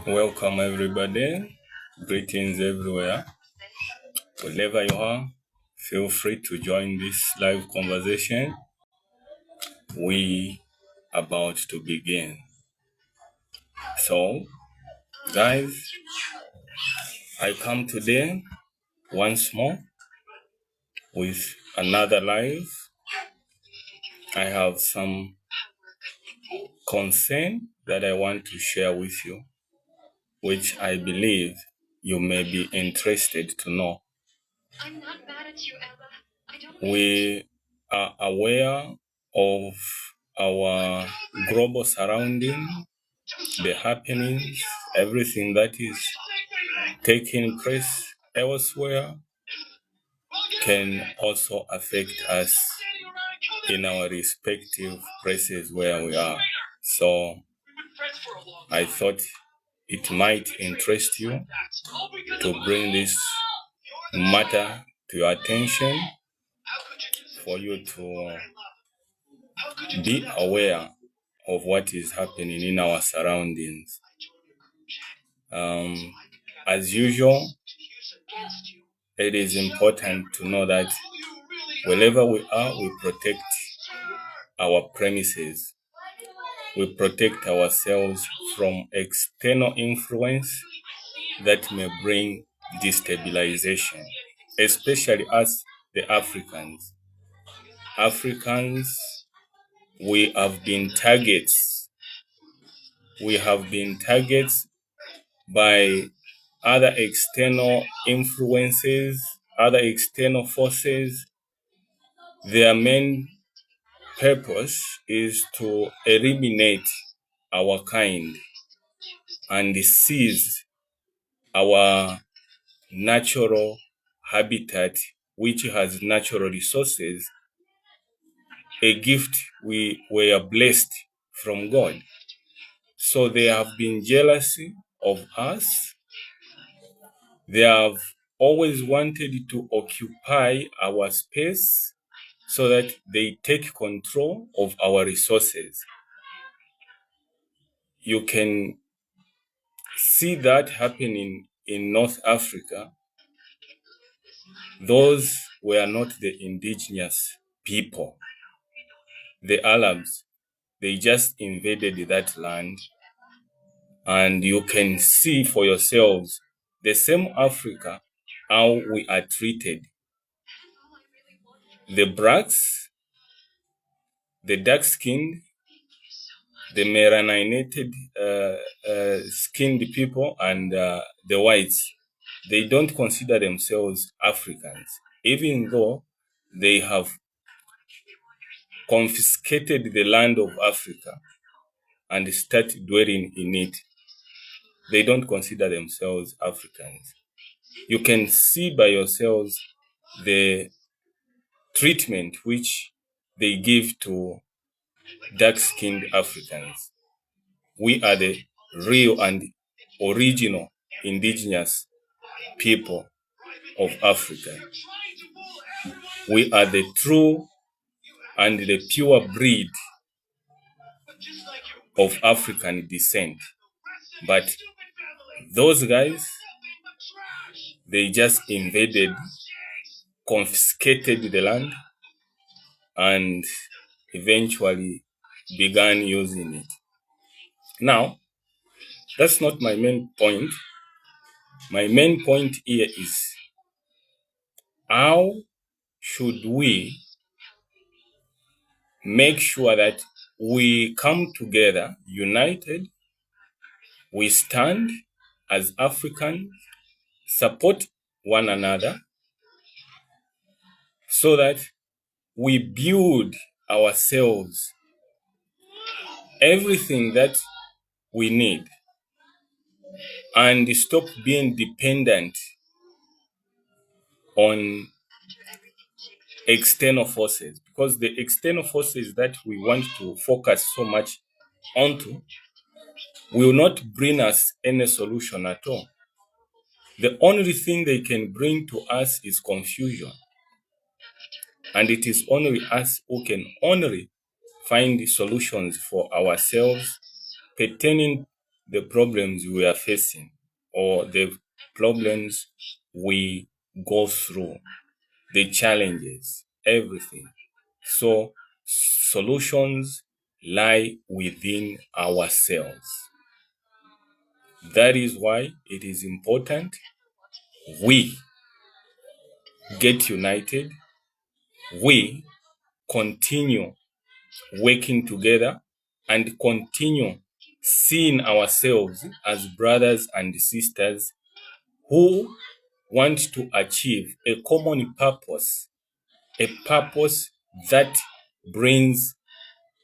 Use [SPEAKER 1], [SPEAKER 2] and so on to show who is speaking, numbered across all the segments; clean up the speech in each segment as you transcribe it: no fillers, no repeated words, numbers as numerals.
[SPEAKER 1] Welcome, everybody. Greetings everywhere. Wherever you are, feel free to join this live conversation. We about to begin. So, guys, I come today once more with another live. I have some concern that I want to share with you, which I believe you may be interested to know. I'm not mad at you, Ella. We are aware of our global surrounding, the happenings, everything that is taking place elsewhere can also affect us in our respective places where we are. So I thought it might interest you to bring this matter to your attention, for you to be aware of what is happening in our surroundings. As usual, it is important to know that wherever we are, we protect our premises. We protect ourselves from external influence that may bring destabilization, especially us, the Africans. Africans, we have been targets. We have been targets by other external influences, other external forces. Their main purpose is to eliminate our kind and seize our natural habitat, which has natural resources, a gift we were blessed from God. So they have been jealousy of us. They have always wanted to occupy our space so that they take control of our resources. You can see that happening in North Africa. Those were not the indigenous people. The Arabs, they just invaded that land. And you can see for yourselves the same Africa, how we are treated. The blacks, the dark-skinned, the melanated skinned people, and the whites, they don't consider themselves Africans, even though they have confiscated the land of Africa and start dwelling in it. They don't consider themselves Africans. You can see by yourselves the treatment which they give to dark-skinned Africans. We are the real and original indigenous people of Africa. We are the true and the pure breed of African descent. But those guys, they just invaded, confiscated the land, and eventually began using it. Now, that's not my main point. My main point here is, how should we make sure that we come together united, we stand as Africans, support one another, so that we build ourselves everything that we need and stop being dependent on external forces, because the external forces that we want to focus so much onto will not bring us any solution at all. The only thing they can bring to us is confusion. And it is only us who can only find solutions for ourselves pertaining the problems we are facing or the problems we go through, the challenges, everything. So solutions lie within ourselves. That is why it is important we get united, we continue working together, and continue seeing ourselves as brothers and sisters who want to achieve a common purpose, a purpose that brings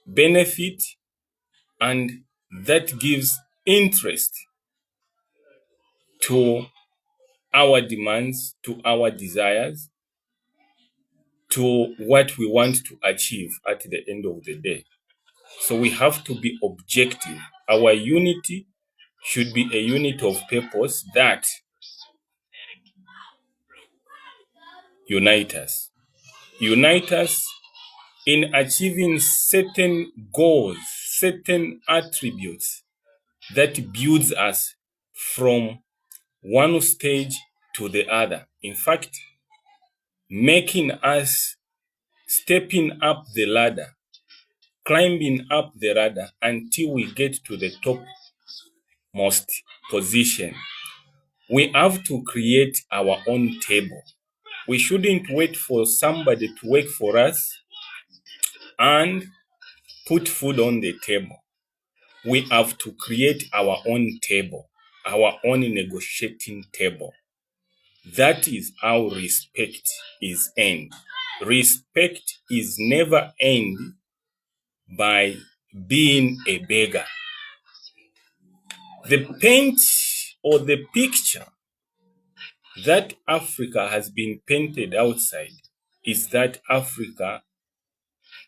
[SPEAKER 1] benefit and that gives interest to our demands, to our desires, to what we want to achieve at the end of the day. So we have to be objective. Our unity should be a unit of purpose that unite us. Unite us in achieving certain goals, certain attributes that builds us from one stage to the other. In fact, making us stepping up the ladder, climbing up the ladder until we get to the topmost position. We have to create our own table. We shouldn't wait for somebody to work for us and put food on the table. We have to create our own table, our own negotiating table. That is how respect is earned. Respect is never earned by being a beggar. The paint or the picture that Africa has been painted outside is that Africa,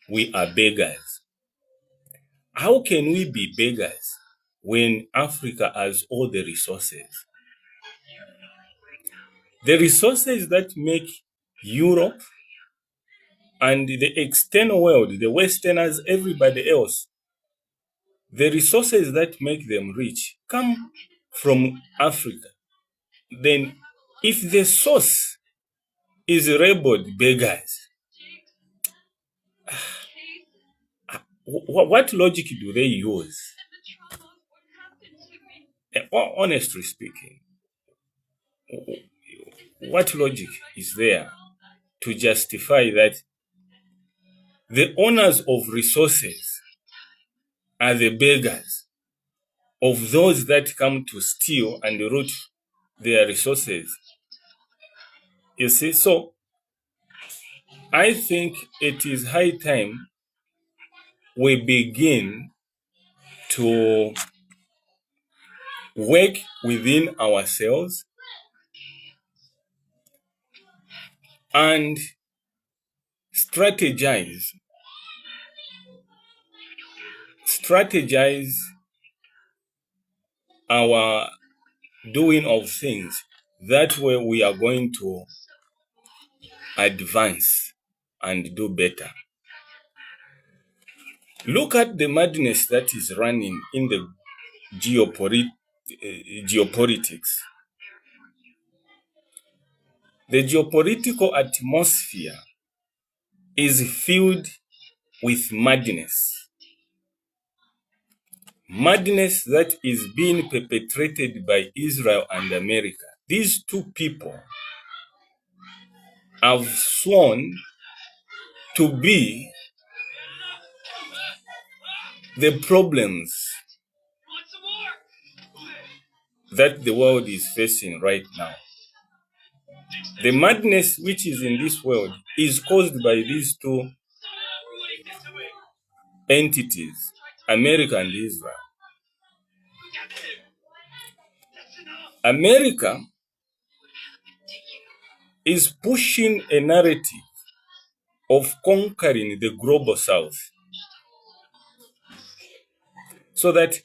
[SPEAKER 1] we are beggars. How can we be beggars when Africa has all the resources? The resources that make Europe and the external world, the Westerners, everybody else, the resources that make them rich come from Africa. Then if the source is labeled beggars, what logic do they use? Honestly speaking, what logic is there to justify that the owners of resources are the beggars of those that come to steal and root their resources? You see, so I think it is high time we begin to work within ourselves and strategize our doing of things. That way we are going to advance and do better. Look at the madness that is running in the geopolitics. The geopolitical atmosphere is filled with madness. Madness that is being perpetrated by Israel and America. These two people have sworn to be the problems that the world is facing right now. The madness which is in this world is caused by these two entities, America and Israel. America is pushing a narrative of conquering the global south so that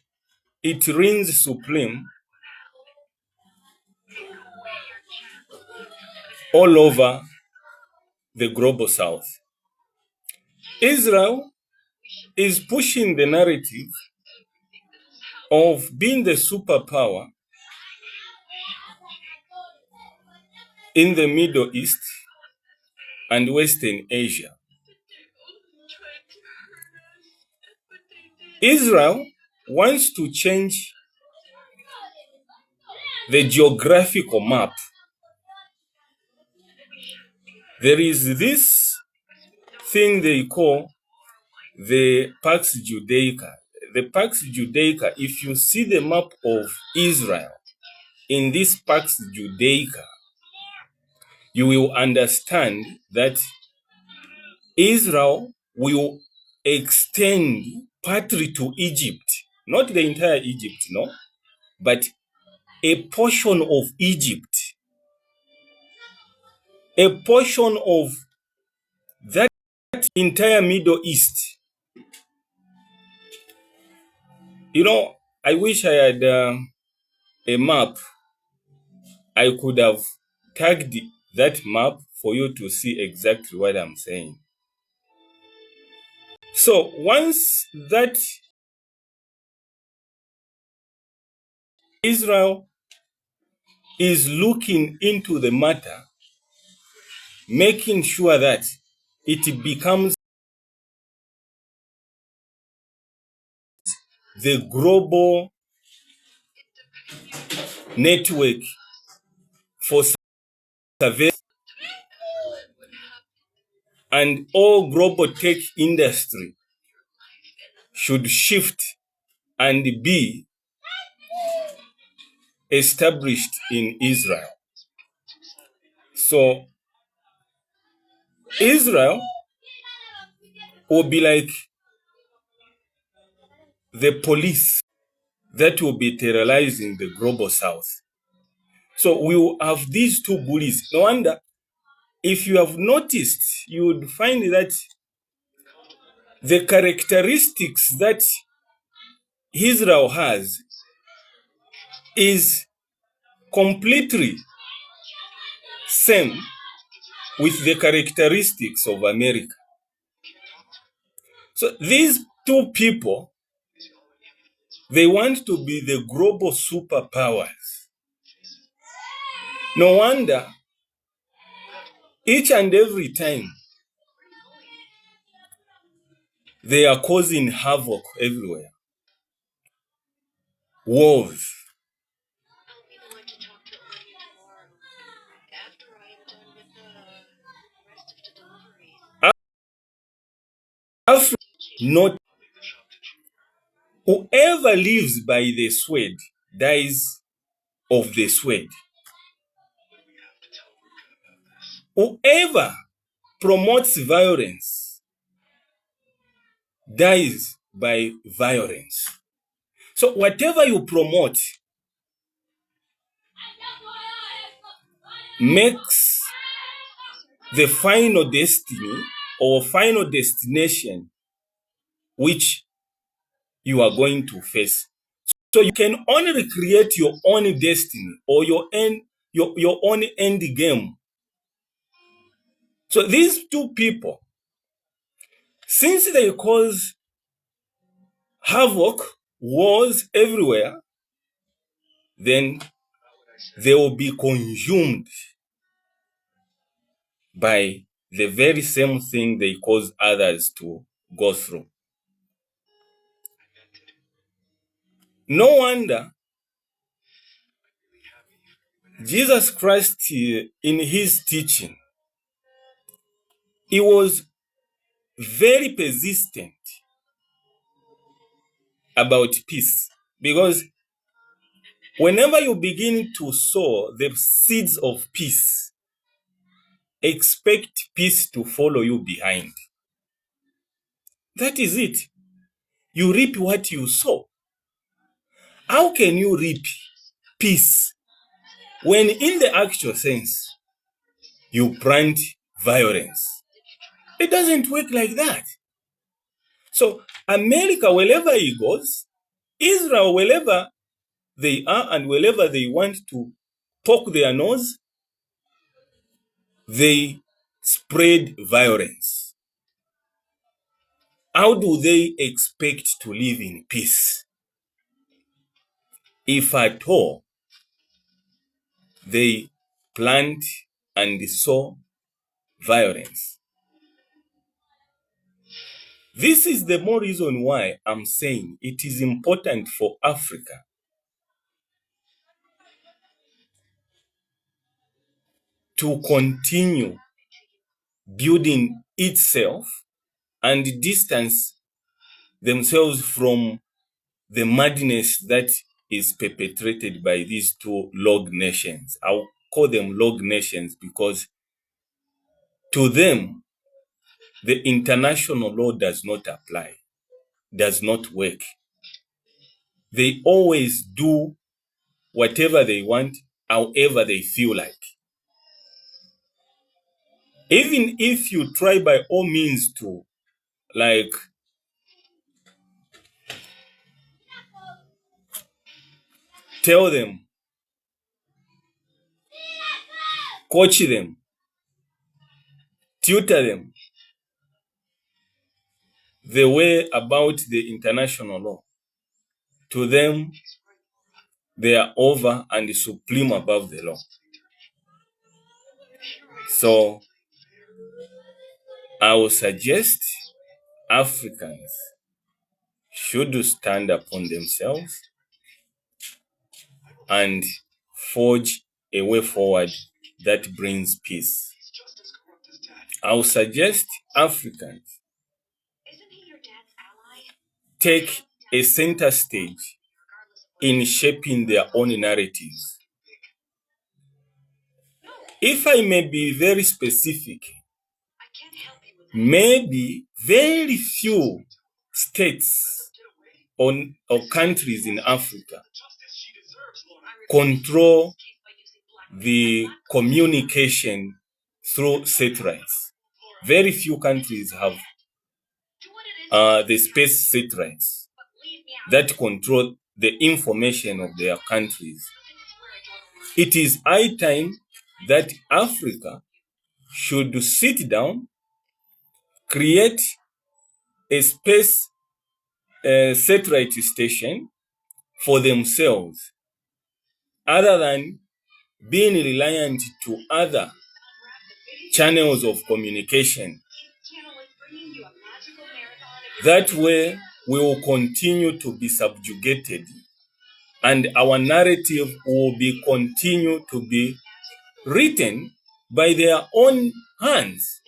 [SPEAKER 1] it reigns supreme all over the global south. Israel is pushing the narrative of being the superpower in the Middle East and Western Asia. Israel wants to change the geographical map. There is this thing they call the Pax Judaica. The Pax Judaica, if you see the map of Israel in this Pax Judaica, you will understand that Israel will extend partly to Egypt, not the entire Egypt, no, but a portion of Egypt, a portion of that entire Middle East. You know, I wish I had a map. I could have tagged that map for you to see exactly what I'm saying. So once that Israel is looking into the matter, making sure that it becomes the global network for surveillance, and all global tech industry should shift and be established in Israel. So Israel will be like the police that will be terrorizing the global south. So we will have these two bullies. No wonder, if you have noticed, you would find that the characteristics that Israel has is completely same with the characteristics of America. So these two people, they want to be the global superpowers. No wonder each and every time they are causing havoc everywhere. Wars. Africa, not whoever lives by the sword dies of the sword. Whoever promotes violence dies by violence. So whatever you promote makes the final destiny or final destination which you are going to face. So you can only create your own destiny or your own end game. So these two people, since they cause havoc, wars everywhere, then they will be consumed by the very same thing they cause others to go through. No wonder Jesus Christ, in his teaching, he was very persistent about peace, because whenever you begin to sow the seeds of peace, expect peace to follow you behind. That is it. You reap what you sow. How can you reap peace when in the actual sense you plant violence? It doesn't work like that. So America, wherever he goes, Israel, wherever they are and wherever they want to poke their nose, they spread violence. How do they expect to live in peace? if at all they plant and sow violence. This is the more reason why I'm saying it is important for Africa to continue building itself and distance themselves from the madness that is perpetrated by these two log nations. I'll call them log nations because to them, the international law does not apply, does not work. They always do whatever they want, however they feel like. Even if you try by all means to, like, tell them, coach them, tutor them the way about the international law, to them, they are over and supreme above the law. So I would suggest Africans should stand upon themselves and forge a way forward that brings peace. I would suggest Africans take a center stage in shaping their own narratives. If I may be very specific, maybe very few states or countries in Africa control the communication through satellites. Very few countries have the space satellites that control the information of their countries. It is high time that Africa should sit down, create a space satellite station for themselves, other than being reliant to other channels of communication. That way, we will continue to be subjugated, and our narrative will be continue to be written by their own hands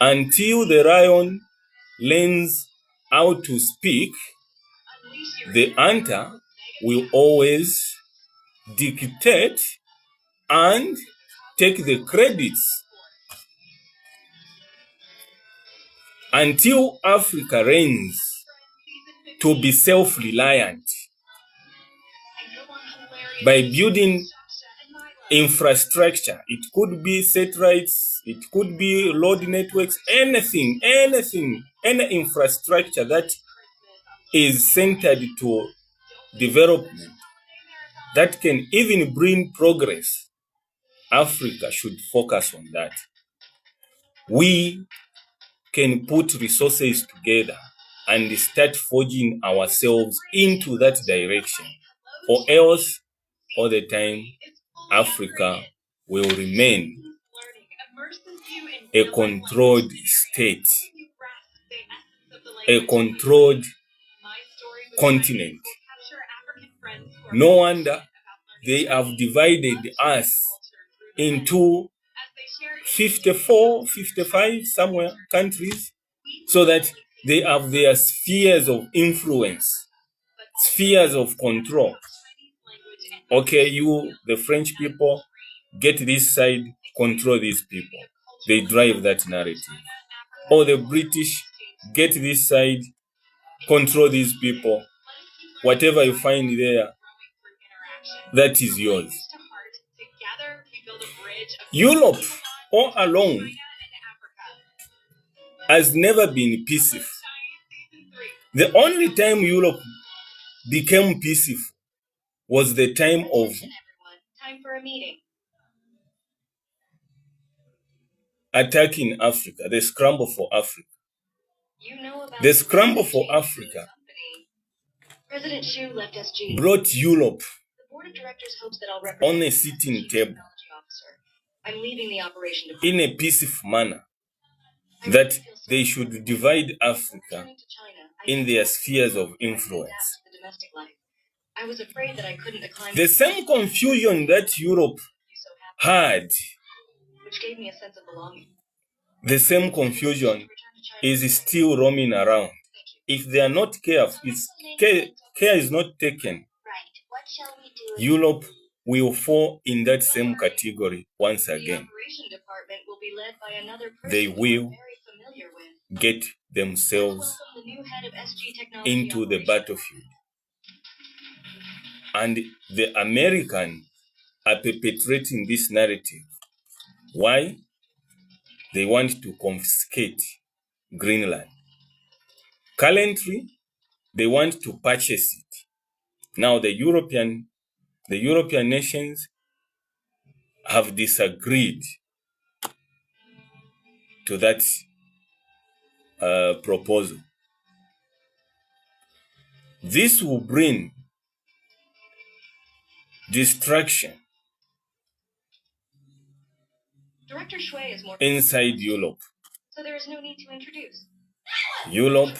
[SPEAKER 1] until the lion learns how to speak. The hunter will always dictate and take the credits. Until Africa reigns to be self-reliant by building infrastructure. It could be satellites, it could be road networks, anything, any infrastructure that is centered to development, that can even bring progress. Africa should focus on that. We can put resources together and start forging ourselves into that direction, or else all the time Africa will remain a controlled state, a controlled continent. No wonder they have divided us into 54, 55 somewhere countries, so that they have their spheres of influence, spheres of control. Okay, you, the French people, get this side, control these people. They drive that narrative. Or the British, get this side, control these people. Whatever you find there, that is yours. Europe, all along, has never been peaceful. The only time Europe became peaceful was the time of attacking Africa, the scramble for Africa. The scramble for Africa brought Europe on a sitting table in a peaceful manner, that they should divide Africa in their spheres of influence. The same confusion that Europe had, the same confusion is still roaming around. If they are not careful, care is not taken, Europe will fall in that same category once again. They will get themselves into the battlefield. And the Americans are perpetrating this narrative. Why? They want to confiscate Greenland. Currently, they want to purchase it. Now, the European nations have disagreed to that proposal. This will bring destruction inside Europe. So there is no need to introduce. Europe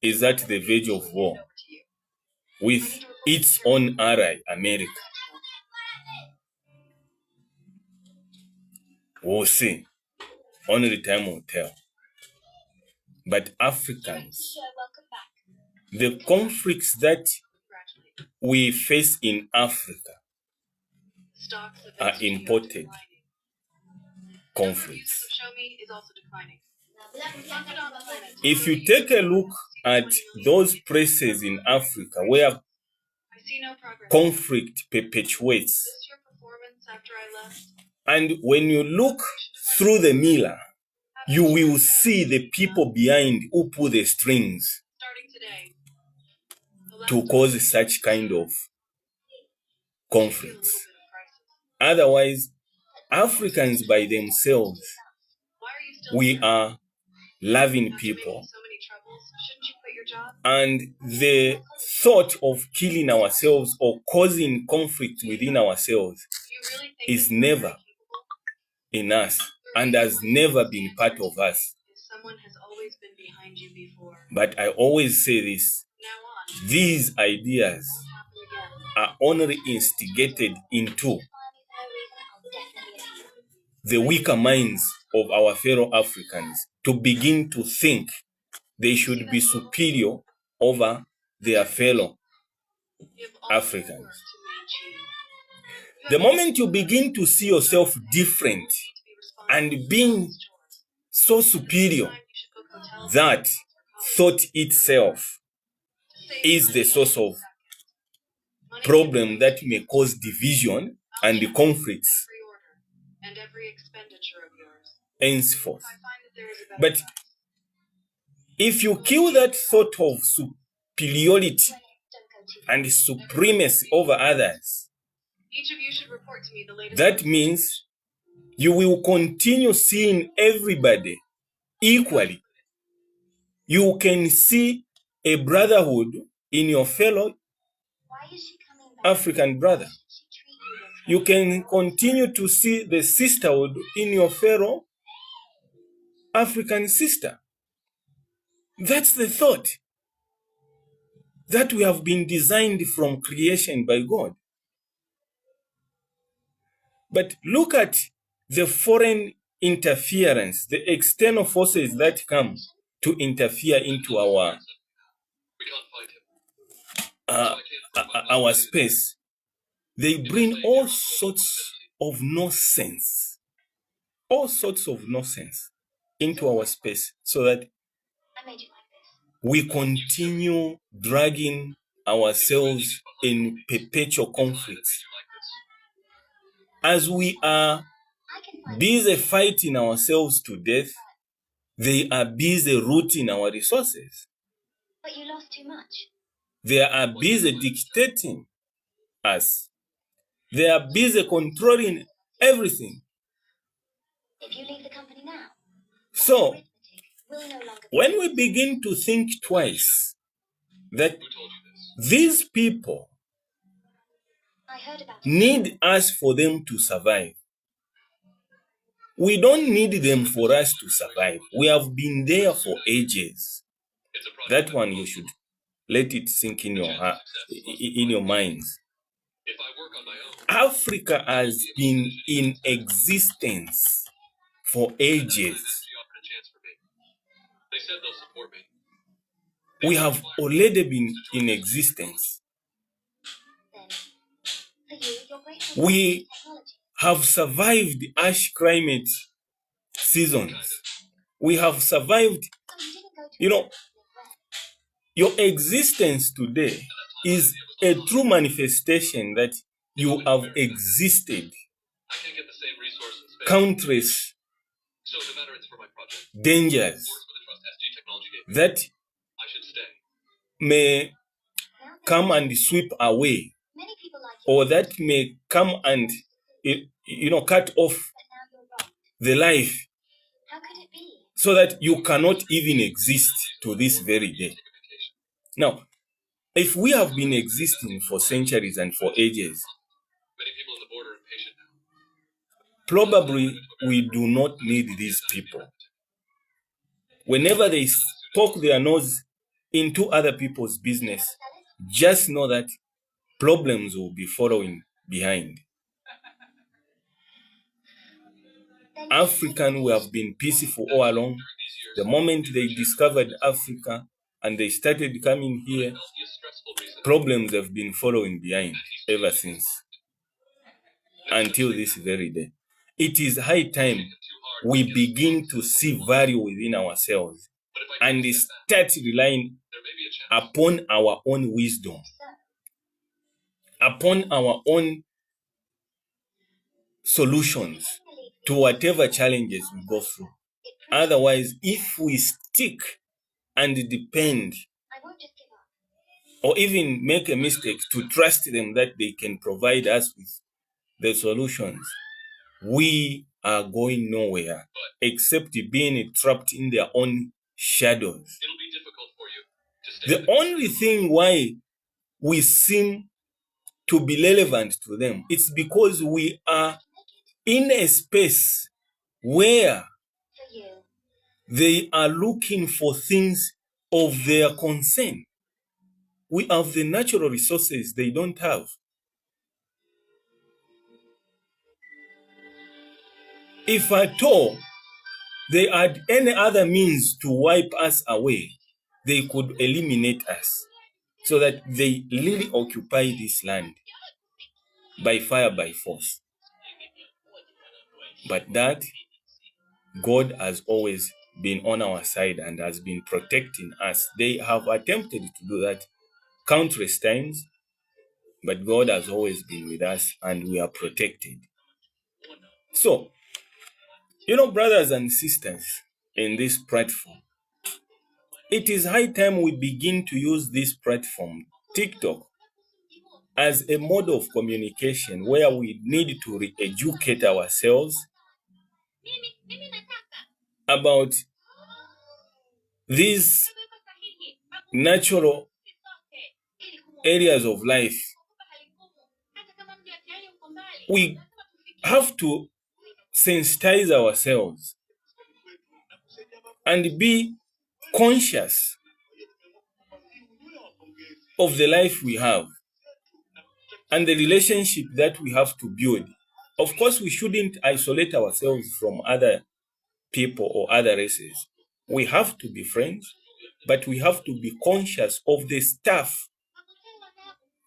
[SPEAKER 1] is at the verge of war with its own ally, America. We'll see. Only time will tell. But Africans, the conflicts that we face in Africa are imported conflicts. If you take a look at those places in Africa where conflict perpetuates, and when you look through the mirror, you will see the people behind who pull the strings to cause such kind of conflicts. Otherwise, Africans by themselves, we are loving people, and the thought of killing ourselves or causing conflict within ourselves is never in us and has never been part of us. But I always say this, these ideas are only instigated into the weaker minds of our fellow Africans to begin to think they should be superior over their fellow Africans. The moment you begin to see yourself different and being so superior, that thought itself is the source of problem that may cause division and conflicts henceforth. But if you kill that thought of superiority and supremacy over others, that means you will continue seeing everybody equally. You can see a brotherhood in your fellow African brother. You can continue to see the sisterhood in your fellow African sister. That's the thought that we have been designed from creation by God. But look at the foreign interference, the external forces that come to interfere into our space. They bring all sorts of nonsense into our space so that we continue dragging ourselves in perpetual conflicts. As we are busy fighting ourselves to death, they are busy rooting our resources. But you lost too much. They are busy dictating us. They are busy controlling everything. If you leave the company now, so when we begin to think twice that These people need us for them to survive. We don't need them for us to survive. We have been there for ages. That one you should let it sink in your heart, in your minds. Africa has been in existence for ages. We have already been in existence. We have survived harsh climate seasons. We have survived, your existence today is a true manifestation that you have existed countless dangers that may come and sweep away, or that may come and cut off the life so that you cannot even exist to this very day. Now, if we have been existing for centuries and for ages, probably we do not need these people. Whenever they poke their nose into other people's business, just know that problems will be following behind. African, we have been peaceful all along. The moment they discovered Africa and they started coming here, problems have been following behind ever since, until this very day. It is high time we begin to see value within ourselves and start relying upon our own wisdom, upon our own solutions to whatever challenges we go through. Otherwise, if we stick and depend, or even make a mistake to trust them that they can provide us with the solutions, we are going nowhere except being trapped in their own shadows. The only thing why we seem to be relevant to them, it's because we are in a space where they are looking for things of their concern. We have the natural resources they don't have. If at all they had any other means to wipe us away, they could eliminate us, so that they really occupy this land by fire, by force. But that God has always been on our side and has been protecting us. They have attempted to do that countless times, but God has always been with us and we are protected. So, brothers and sisters in this platform, it is high time we begin to use this platform, TikTok, as a mode of communication where we need to re-educate ourselves about these natural areas of life. We have to sensitize ourselves and be conscious of the life we have and the relationship that we have to build. Of course, we shouldn't isolate ourselves from other people or other races. We have to be friends, but we have to be conscious of the stuff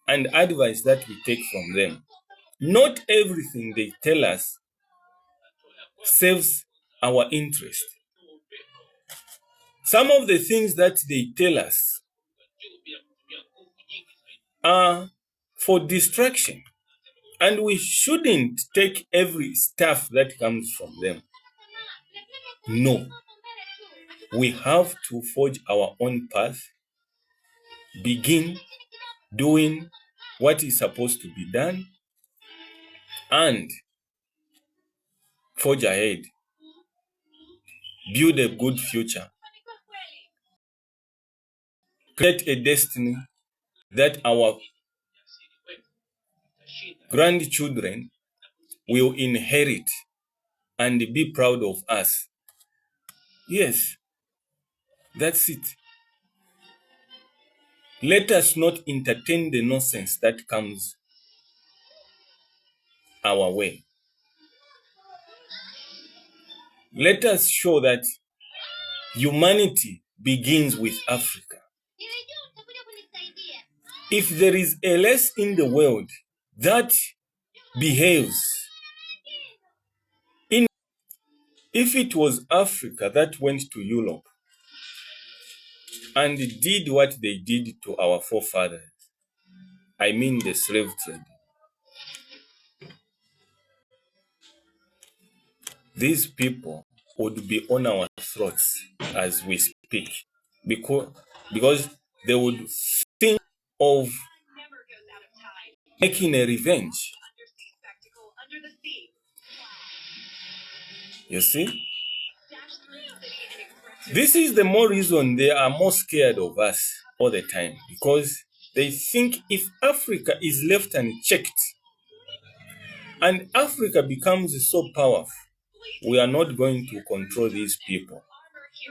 [SPEAKER 1] and advice that we take from them. Not everything they tell us serves our interest. Some of the things that they tell us are for distraction, and we shouldn't take every stuff that comes from them. No, we have to forge our own path, begin doing what is supposed to be done, and forge ahead, build a good future, create a destiny that our grandchildren will inherit and be proud of us. Yes, that's it. Let us not entertain the nonsense that comes our way. Let us show that humanity begins with Africa. If there is a race in the world that behaves if it was Africa that went to Europe and did what they did to our forefathers, I mean the slave trade, these people would be on our throats as we speak, because they would think of making a revenge. You see? This is the more reason they are more scared of us all the time, because they think if Africa is left unchecked and Africa becomes so powerful, we are not going to control these people.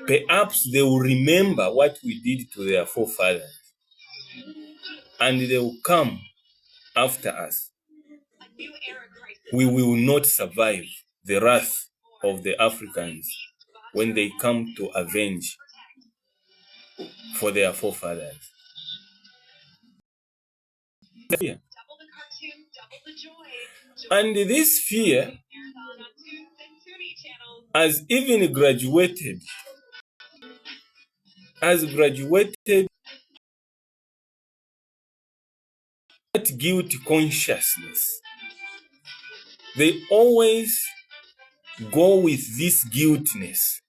[SPEAKER 1] Perhaps they will remember what we did to their forefathers and they will come after us. We will not survive the wrath of the Africans when they come to avenge for their forefathers. Fear. And this fear has even graduated that guilt consciousness. They always go with this guiltiness.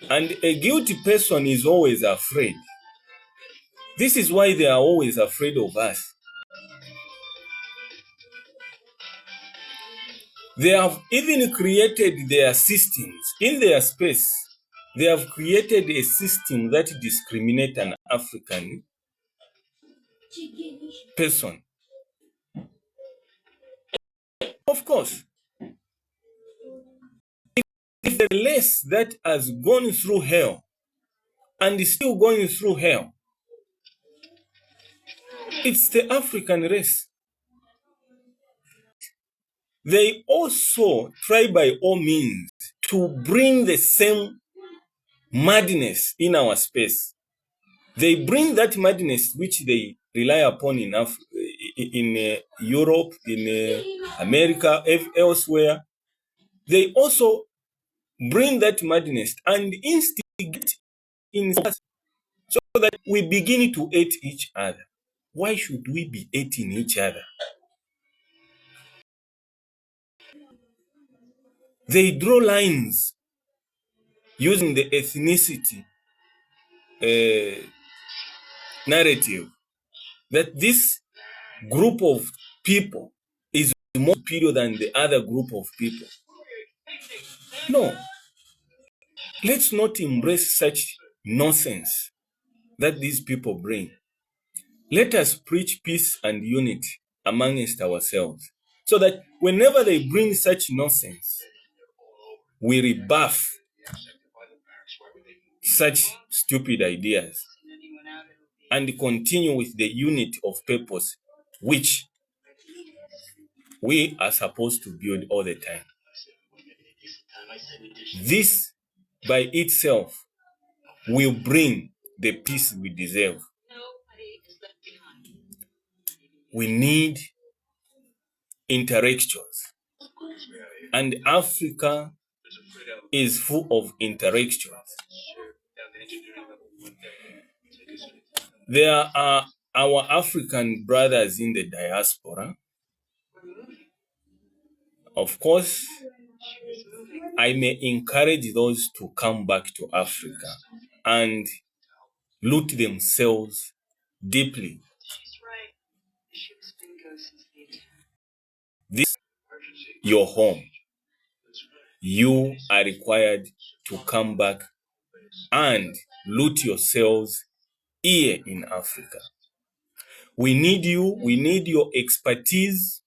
[SPEAKER 1] And a guilty person is always afraid. This is why they are always afraid of us. They have even created their systems in their space. They have created a system that discriminates an African person. Of course, if the race that has gone through hell and is still going through hell, it's the African race. They also try by all means to bring the same madness in our space. They bring that madness which they rely upon in Europe, in America, elsewhere. They also bring that madness and instigate in us so that we begin to hate each other. Why should we be hating each other? They draw lines using the ethnicity narrative that this group of people is more superior than the other group of people. No, let's not embrace such nonsense that these people bring. Let us preach peace and unity amongst ourselves so that whenever they bring such nonsense, we rebuff such stupid ideas and continue with the unity of purpose which we are supposed to build all the time. This by itself will bring the peace we deserve. We need intellectuals, and Africa is full of intellectuals. There are our African brothers in the diaspora. Of course, I may encourage those to come back to Africa and root themselves deeply. This is your home. You are required to come back and loot yourselves here in Africa. We need you. We need your expertise.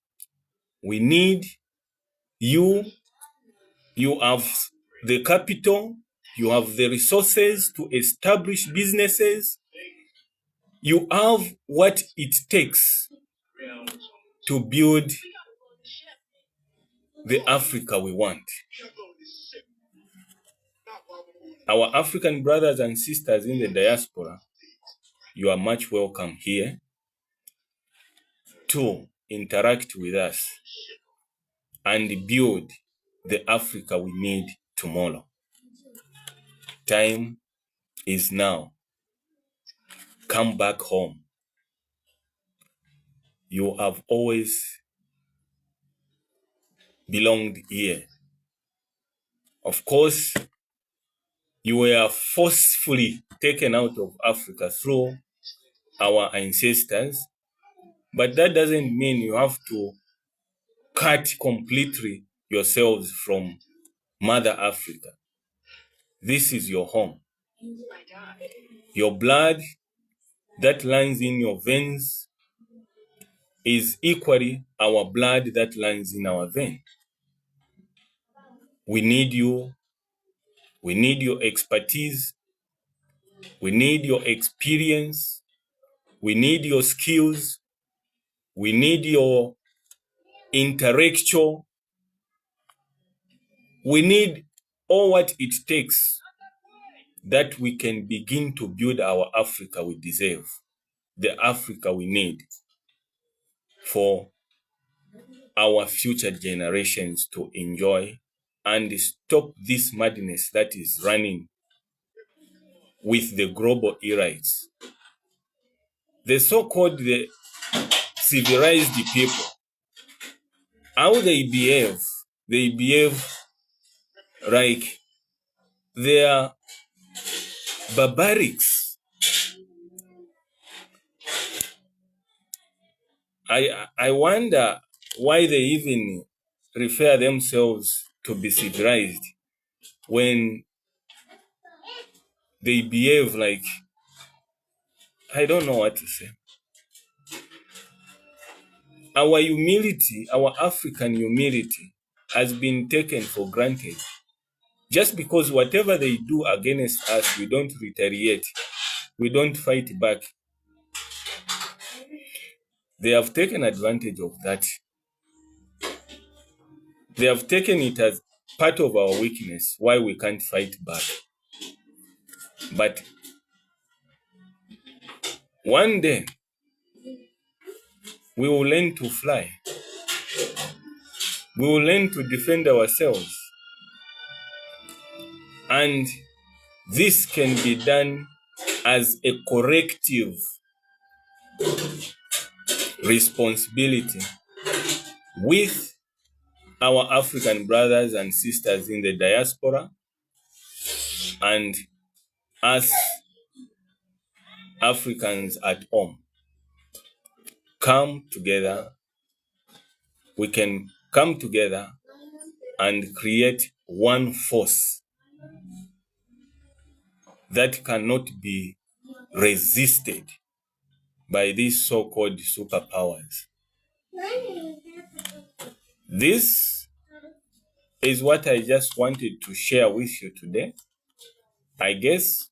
[SPEAKER 1] We need you. You have the capital. You have the resources to establish businesses. You have what it takes to build the Africa we want. Our African brothers and sisters in the diaspora, you are much welcome here to interact with us and build the Africa we need tomorrow. Time is now. Come back home. You have always belonged here. Of course, you were forcefully taken out of Africa through our ancestors, but that doesn't mean you have to cut completely yourselves from Mother Africa. This is your home. Your blood that runs in your veins is equally our blood that runs in our veins. We need you. We need your expertise. We need your experience. We need your skills. We need your intellectual. We need all what it takes that we can begin to build our Africa we deserve, the Africa we need for our future generations to enjoy and stop this madness that is running with the global elites. The so-called the civilized people, how they behave like they are barbarics. I wonder why they even refer themselves to be civilized when they behave like, I don't know what to say. Our humility, our African humility, has been taken for granted. Just because whatever they do against us, we don't retaliate. We don't fight back. They have taken advantage of that. They have taken it as part of our weakness, why we can't fight back. But one day, we will learn to fly. We will learn to defend ourselves. And this can be done as a corrective responsibility with our African brothers and sisters in the diaspora and us Africans at home. Come together. We can come together and create one force that cannot be resisted by these so-called superpowers. This is what I just wanted to share with you today. I guess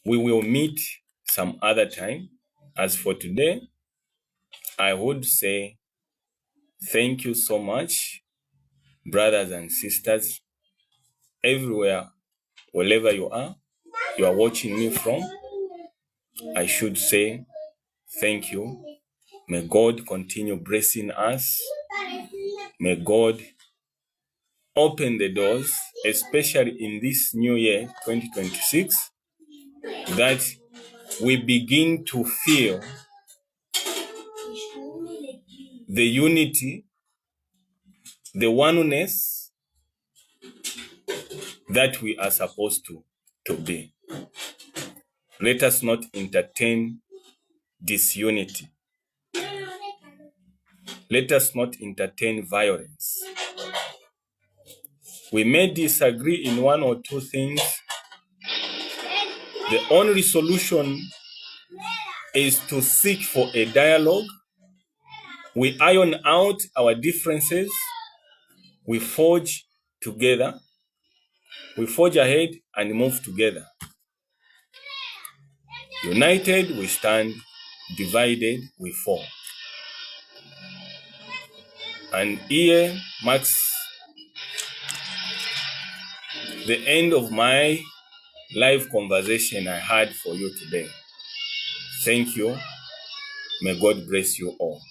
[SPEAKER 1] we will meet some other time. As for today, I would say thank you so much, brothers and sisters, everywhere, wherever you are watching me from. I should say thank you. May God continue blessing us. May God open the doors, especially in this new year, 2026, that we begin to feel the unity, the oneness that we are supposed to be. Let us not entertain disunity. Let us not entertain violence. We may disagree in one or two things, The only solution is to seek for a dialogue. We iron out our differences. We forge together. We forge ahead and move together. United we stand, divided we fall. And here marks the end of my live conversation I had for you today. Thank you. May God bless you all.